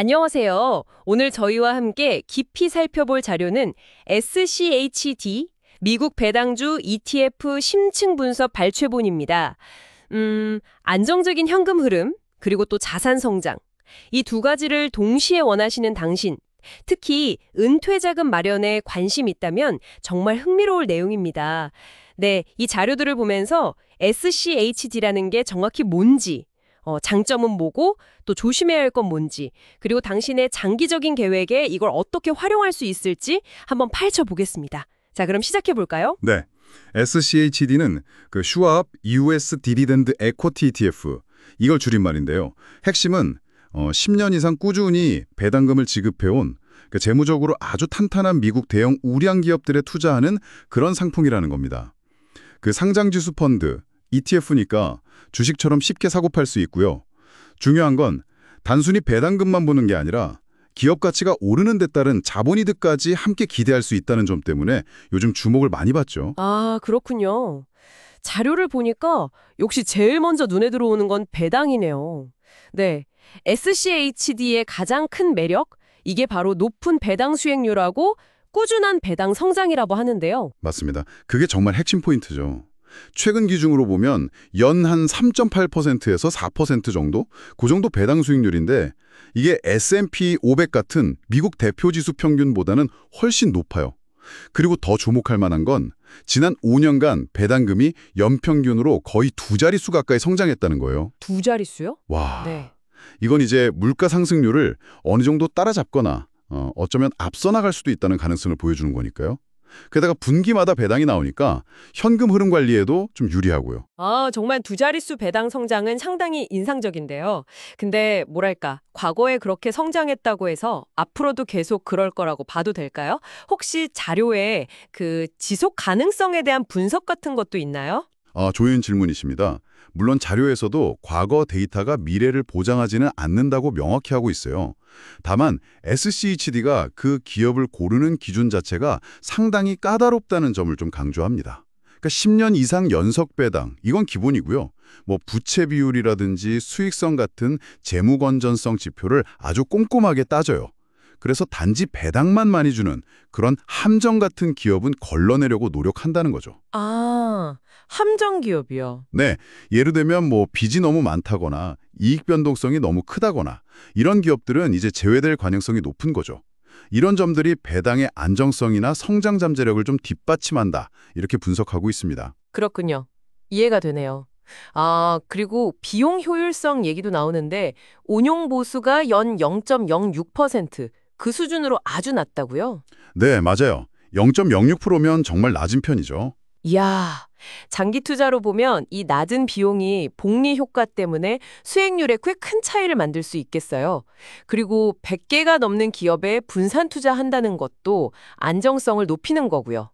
안녕하세요. 오늘 저희와 함께 깊이 살펴볼 자료는 SCHD, 미국 배당주 ETF 심층 분석 발췌본입니다. 안정적인 현금 흐름, 그리고 또 자산 성장. 이 두 가지를 동시에 원하시는 당신, 특히 은퇴 자금 마련에 관심 있다면 정말 흥미로울 내용입니다. 네, 이 자료들을 보면서 SCHD라는 게 정확히 뭔지, 장점은 뭐고 또 조심해야 할 건 뭔지, 그리고 당신의 장기적인 계획에 이걸 어떻게 활용할 수 있을지 한번 파헤쳐 보겠습니다. 자, 그럼 시작해 볼까요? 네. SCHD는 그 슈왑 US 디비덴드 에쿼티 ETF, 이걸 줄임말인데요. 핵심은 10년 이상 꾸준히 배당금을 지급해온 재무적으로 아주 탄탄한 미국 대형 우량 기업들에 투자하는 그런 상품이라는 겁니다. 그 상장지수 펀드, ETF니까 주식처럼 쉽게 사고팔 수 있고요. 중요한 건 단순히 배당금만 보는 게 아니라 기업 가치가 오르는 데 따른 자본이득까지 함께 기대할 수 있다는 점 때문에 요즘 주목을 많이 받죠. 아, 그렇군요. 자료를 보니까 역시 제일 먼저 눈에 들어오는 건 배당이네요. 네, SCHD의 가장 큰 매력, 이게 바로 높은 배당 수익률하고 꾸준한 배당 성장이라고 하는데요. 맞습니다. 그게 정말 핵심 포인트죠. 최근 기준으로 보면 연 한 3.8%에서 4% 정도? 그 정도 배당 수익률인데 이게 S&P 500 같은 미국 대표 지수 평균보다는 훨씬 높아요. 그리고 더 주목할 만한 건 지난 5년간 배당금이 연평균으로 거의 두 자릿수 가까이 성장했다는 거예요. 두 자릿수요? 와, 네. 이건 이제 물가 상승률을 어느 정도 따라잡거나 어쩌면 앞서 나갈 수도 있다는 가능성을 보여주는 거니까요. 게다가 분기마다 배당이 나오니까 현금 흐름 관리에도 좀 유리하고요. 아, 정말 두 자릿수 배당 성장은 상당히 인상적인데요. 근데 뭐랄까, 과거에 그렇게 성장했다고 해서 앞으로도 계속 그럴 거라고 봐도 될까요? 혹시 자료에 그 지속 가능성에 대한 분석 같은 것도 있나요? 좋은 질문이십니다. 물론 자료에서도 과거 데이터가 미래를 보장하지는 않는다고 명확히 하고 있어요. 다만 SCHD가 그 기업을 고르는 기준 자체가 상당히 까다롭다는 점을 좀 강조합니다. 그러니까 10년 이상 연속 배당, 이건 기본이고요. 뭐 부채 비율이라든지 수익성 같은 재무 건전성 지표를 아주 꼼꼼하게 따져요. 그래서 단지 배당만 많이 주는 그런 함정 같은 기업은 걸러내려고 노력한다는 거죠. 아, 함정 기업이요. 네, 예를 들면 뭐 빚이 너무 많다거나 이익 변동성이 너무 크다거나 이런 기업들은 이제 제외될 가능성이 높은 거죠. 이런 점들이 배당의 안정성이나 성장 잠재력을 좀 뒷받침한다, 이렇게 분석하고 있습니다. 그렇군요. 이해가 되네요. 아, 그리고 비용 효율성 얘기도 나오는데 운용 보수가 연 0.06%, 그 수준으로 아주 낮다고요? 네, 맞아요. 0.06%면 정말 낮은 편이죠. 이야, 장기 투자로 보면 이 낮은 비용이 복리 효과 때문에 수익률에 꽤 큰 차이를 만들 수 있겠어요. 그리고 100개가 넘는 기업에 분산 투자한다는 것도 안정성을 높이는 거고요.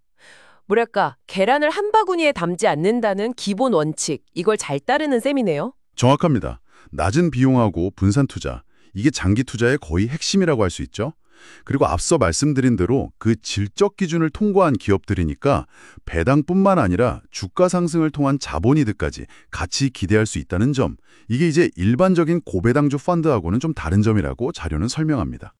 뭐랄까, 계란을 한 바구니에 담지 않는다는 기본 원칙, 이걸 잘 따르는 셈이네요. 정확합니다. 낮은 비용하고 분산 투자, 이게 장기 투자의 거의 핵심이라고 할 수 있죠. 그리고 앞서 말씀드린 대로 그 질적 기준을 통과한 기업들이니까 배당뿐만 아니라 주가 상승을 통한 자본이득까지 같이 기대할 수 있다는 점, 이게 이제 일반적인 고배당주 펀드하고는 좀 다른 점이라고 자료는 설명합니다.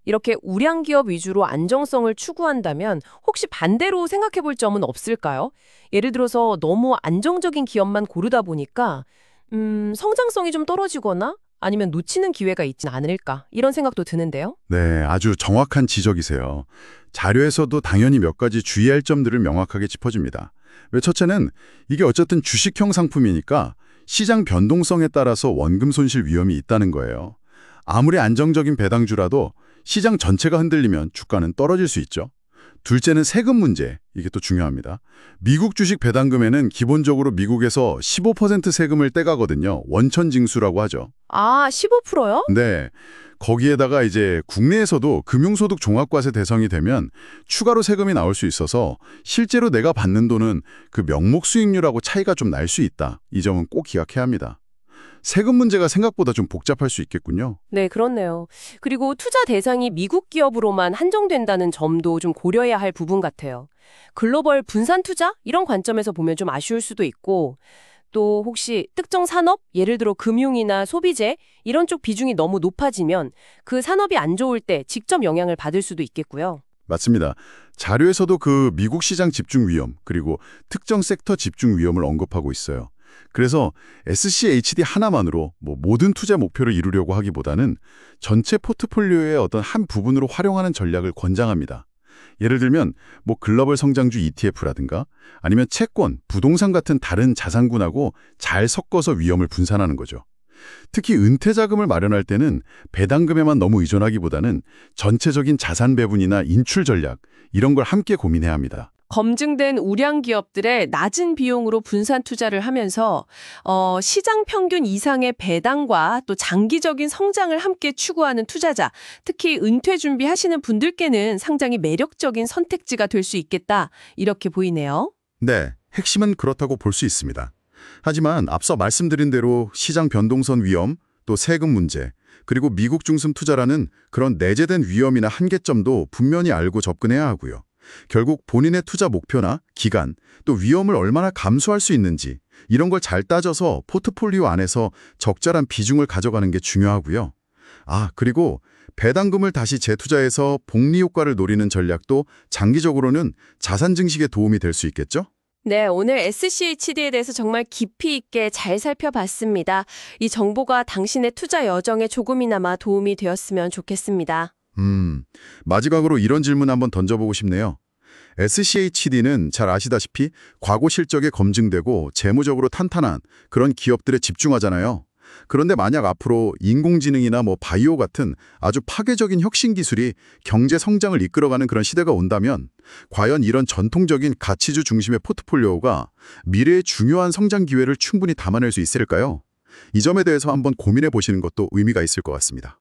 이렇게 우량 기업 위주로 안정성을 추구한다면 혹시 반대로 생각해 볼 점은 없을까요? 예를 들어서 너무 안정적인 기업만 고르다 보니까 성장성이 좀 떨어지거나 아니면 놓치는 기회가 있진 않을까, 이런 생각도 드는데요. 네, 아주 정확한 지적이세요. 자료에서도 당연히 몇 가지 주의할 점들을 명확하게 짚어줍니다. 첫째는 이게 어쨌든 주식형 상품이니까 시장 변동성에 따라서 원금 손실 위험이 있다는 거예요. 아무리 안정적인 배당주라도 시장 전체가 흔들리면 주가는 떨어질 수 있죠. 둘째는 세금 문제, 이게 또 중요합니다. 미국 주식 배당금에는 기본적으로 미국에서 15% 세금을 떼가거든요. 원천징수라고 하죠. 아, 15%요? 네, 거기에다가 이제 국내에서도 금융소득 종합과세 대상이 되면 추가로 세금이 나올 수 있어서 실제로 내가 받는 돈은 그 명목 수익률하고 차이가 좀 날 수 있다. 이 점은 꼭 기억해야 합니다. 세금 문제가 생각보다 좀 복잡할 수 있겠군요. 네, 그렇네요. 그리고 투자 대상이 미국 기업으로만 한정된다는 점도 좀 고려해야 할 부분 같아요. 글로벌 분산 투자? 이런 관점에서 보면 좀 아쉬울 수도 있고, 또 혹시 특정 산업, 예를 들어 금융이나 소비재 이런 쪽 비중이 너무 높아지면 그 산업이 안 좋을 때 직접 영향을 받을 수도 있겠고요. 맞습니다. 자료에서도 그 미국 시장 집중 위험, 그리고 특정 섹터 집중 위험을 언급하고 있어요. 그래서 SCHD 하나만으로 모든 투자 목표를 이루려고 하기보다는 전체 포트폴리오의 어떤 한 부분으로 활용하는 전략을 권장합니다. 예를 들면 글로벌 성장주 ETF라든가 아니면 채권, 부동산 같은 다른 자산군하고 잘 섞어서 위험을 분산하는 거죠. 특히 은퇴 자금을 마련할 때는 배당금에만 너무 의존하기보다는 전체적인 자산 배분이나 인출 전략 이런 걸 함께 고민해야 합니다. 검증된 우량 기업들의 낮은 비용으로 분산 투자를 하면서 시장 평균 이상의 배당과 또 장기적인 성장을 함께 추구하는 투자자, 특히 은퇴 준비하시는 분들께는 상당히 매력적인 선택지가 될 수 있겠다, 이렇게 보이네요. 네, 핵심은 그렇다고 볼 수 있습니다. 하지만 앞서 말씀드린 대로 시장 변동성 위험, 또 세금 문제, 그리고 미국 중심 투자라는 그런 내재된 위험이나 한계점도 분명히 알고 접근해야 하고요. 결국 본인의 투자 목표나 기간, 또 위험을 얼마나 감수할 수 있는지 이런 걸 잘 따져서 포트폴리오 안에서 적절한 비중을 가져가는 게 중요하고요. 그리고 배당금을 다시 재투자해서 복리 효과를 노리는 전략도 장기적으로는 자산 증식에 도움이 될 수 있겠죠? 네, 오늘 SCHD에 대해서 정말 깊이 있게 잘 살펴봤습니다. 이 정보가 당신의 투자 여정에 조금이나마 도움이 되었으면 좋겠습니다. 마지막으로 이런 질문 한번 던져보고 싶네요. SCHD는 잘 아시다시피 과거 실적에 검증되고 재무적으로 탄탄한 그런 기업들에 집중하잖아요. 그런데 만약 앞으로 인공지능이나 바이오 같은 아주 파괴적인 혁신 기술이 경제 성장을 이끌어가는 그런 시대가 온다면 과연 이런 전통적인 가치주 중심의 포트폴리오가 미래의 중요한 성장 기회를 충분히 담아낼 수 있을까요? 이 점에 대해서 한번 고민해 보시는 것도 의미가 있을 것 같습니다.